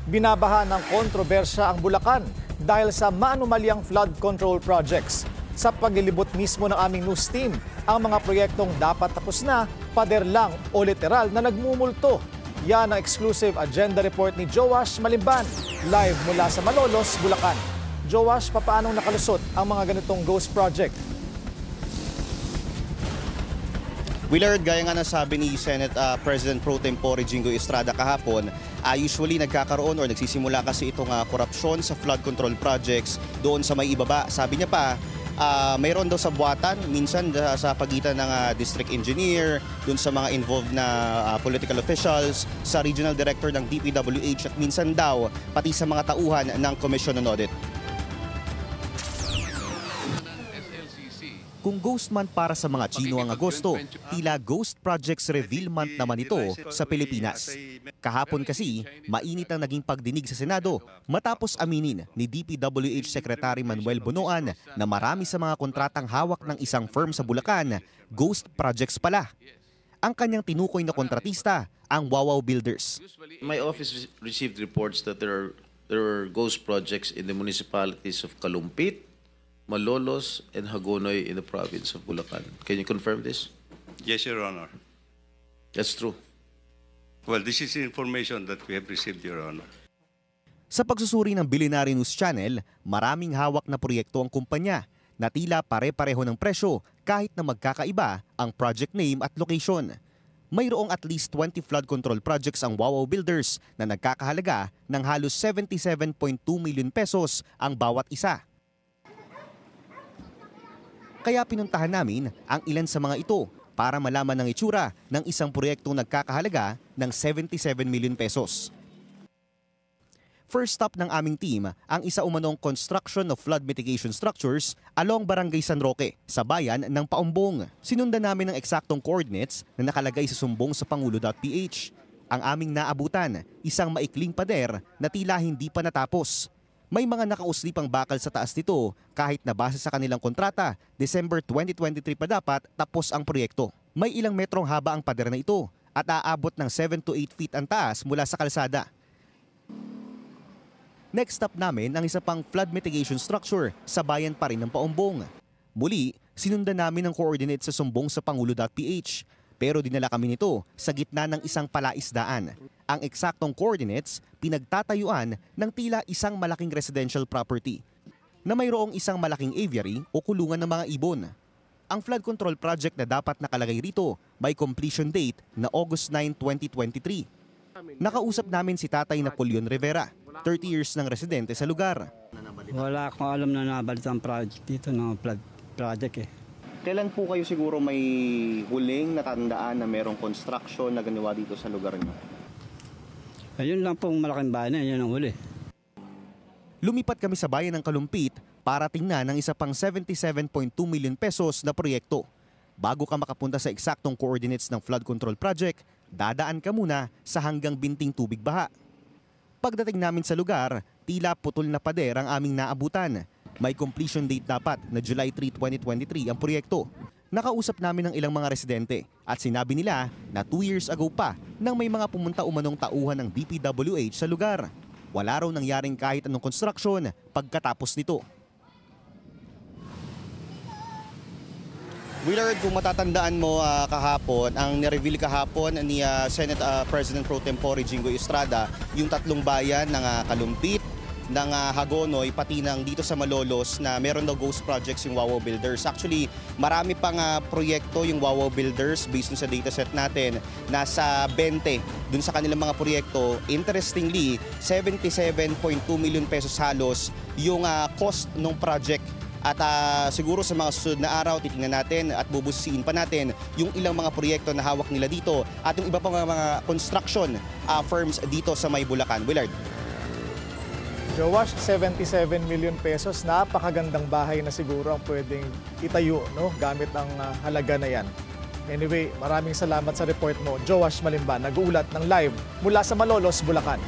Binabaha ng kontrobersya ang Bulacan dahil sa maanumalyang flood control projects. Sa paglilibot mismo ng aming news team, ang mga proyektong dapat tapos na, pader lang o literal na nagmumulto. Yan ang exclusive agenda report ni Joash Malimban, live mula sa Malolos, Bulacan. Joash, papaanong nakalusot ang mga ganitong ghost project? Willard, gaya nga nasabi ni Senate President Pro Tempore Jingoy Estrada kahapon, usually nagkakaroon or nagsisimula kasi itong korupsyon sa flood control projects doon sa may ibaba. Sabi niya pa, mayroon daw sa buwatan, minsan sa pagitan ng district engineer, doon sa mga involved na political officials, sa regional director ng DPWH at minsan daw pati sa mga tauhan ng Commission on Audit. Kung Ghost Month para sa mga Chino ang Agosto, tila Ghost Projects Reveal Month naman ito sa Pilipinas. Kahapon kasi, mainit ang naging pagdinig sa Senado matapos aminin ni DPWH Secretary Manuel Bonoan na marami sa mga kontratang hawak ng isang firm sa Bulacan, Ghost Projects pala. Ang kanyang tinukoy na kontratista, ang Wawaw Builders. My office received reports that there are ghost projects in the municipalities of Kalumpit, Malolos, and Hagonoy in the province of Bulacan. Can you confirm this? Yes, Your Honor. That's true. Well, this is information that we have received, Your Honor. Sa pagsusuri ng Billionaire News Channel, maraming hawak na proyekto ang kumpanya na tila pare-pareho ng presyo kahit na magkakaiba ang project name at location. Mayroong at least 20 flood control projects ang Wawaw Builders na nagkakahalaga ng halos 77.2 million pesos ang bawat isa. Kaya pinuntahan namin ang ilan sa mga ito para malaman ng itsura ng isang proyektong nagkakahalaga ng 77 million pesos. First stop ng aming team ang isa umanong construction of flood mitigation structures along Barangay San Roque sa bayan ng Paumbong. Sinundan namin ang eksaktong coordinates na nakalagay sa sumbong sa Pangulo.ph. Ang aming naabutan, isang maikling pader na tila hindi pa natapos. May mga nakauslipang bakal sa taas nito kahit na base sa kanilang kontrata, December 2023 pa dapat tapos ang proyekto. May ilang metrong haba ang pader na ito at aabot ng 7 to 8 feet ang taas mula sa kalsada. Next stop namin ang isa pang flood mitigation structure sa bayan pa rin ng Paumbong. Muli, sinundan namin ang coordinates sa sumbong sa Pangulo.ph. Pero dinala kami nito sa gitna ng isang palaisdaan. Ang eksaktong coordinates pinagtatayuan ng tila isang malaking residential property na mayroong isang malaking aviary o kulungan ng mga ibon. Ang flood control project na dapat nakalagay rito may completion date na August 9, 2023. Nakausap namin si Tatay Napoleon Rivera, 30 years ng residente sa lugar. Wala akong alam na nabalitan project dito ng flood project eh. Kailan po kayo siguro may huling natandaan na mayroong construction na ginawa dito sa lugar niyo? Ayun lang pong malaking bayan na, yun ang huli. Lumipat kami sa bayan ng Kalumpit para tingnan ang isa pang 77.2 million pesos na proyekto. Bago ka makapunta sa eksaktong coordinates ng flood control project, dadaan ka muna sa hanggang binting tubig baha. Pagdating namin sa lugar, tila putol na pader ang aming naabutan. May completion date dapat na July 3, 2023 ang proyekto. Nakausap namin ng ilang mga residente at sinabi nila na 2 years ago pa nang may mga pumunta umanong tauhan ng DPWH sa lugar. Wala raw nangyaring kahit anong construction pagkatapos nito. Willard, kung matatandaan mo kahapon, ang nireveal kahapon ni Senate President Pro Tempore Jingoy Estrada, yung tatlong bayan ng Kalumpit, ng Hagonoy, pati ng dito sa Malolos na meron daw ghost projects yung Wawaw Builders. Actually, marami pang proyekto yung Wawaw Builders based sa dataset natin. Nasa 20 dun sa kanilang mga proyekto. Interestingly, 77.2 million pesos halos yung cost ng project. At siguro sa mga susunod na araw, titingnan natin at bubusiin pa natin yung ilang mga proyekto na hawak nila dito at yung iba pang mga construction firms dito sa may Bulacan. Willard. Joash, 77 million pesos, napakagandang bahay na siguro ang pwedeng itayo, no? Gamit ang halaga na yan. Anyway, maraming salamat sa report mo. Joash Malimban, nag-uulat ng live mula sa Malolos, Bulacan.